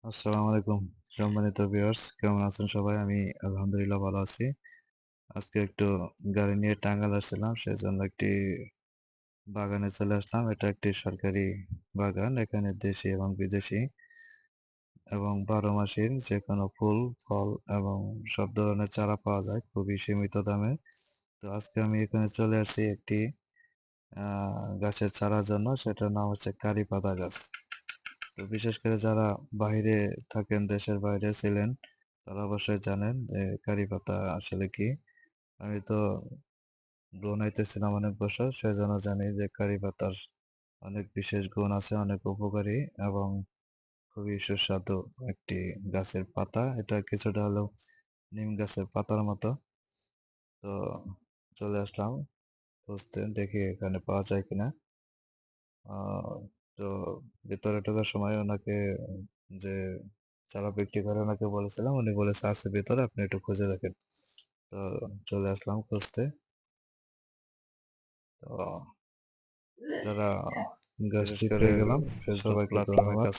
আসসালামু আলাইকুম সম্মানিত ভিউয়ার্স, কেমন আছেন সবাই? আমি আলহামদুলিল্লাহ ভালো আছি। আজকে একটু গাড়ি নিয়ে টাঙ্গাইল আসছিলাম, সেজন্য একটি বাগানে চলে আসলাম। এটা একটি সরকারি বাগান। এখানে দেশি এবং বিদেশি এবং ১২ মাসের যেকোনো ফুল, ফল এবং সব ধরনের চারা পাওয়া যায় খুবই সীমিত দামে। তো আজকে আমি এখানে চলে আসছি একটি আ গাছের চারার জন্য। সেটার নাম হচ্ছে কারি পাতা গাছ। তো বিশেষ করে যারা বাহিরে থাকেন, দেশের বাইরে ছিলেন, তারা অবশ্যই জানেন যে কারি পাতা আসলে কি। আমি তো ব্রুনাইতে ছিলাম অনেক বছর, সেজন্য জানি যে কারি পাতার অনেক বিশেষ গুণ আছে, অনেক উপকারী এবং খুবই সুস্বাদু একটি গাছের পাতা। এটা কিছুটা হলেও নিম গাছের পাতার মতো। তো চলে আসলাম খুঁজতে, দেখি এখানে পাওয়া যায় কিনা। আ তো ভেতরে ঢোকার সময় ওনাকে যে চারা বিক্রি করে ওনাকে বলেছিলাম। উনি বলেছে আছে ভেতরে, আপনি একটু খুঁজে দেখেন। তো চলে আসলাম খুঁজতে। তো যারা বিশেষ গাছটি করে পেয়ে গেলাম, ফেসবুক সবাইকে প্ল্যাটফর্মে ধন্যবাদ। কাজ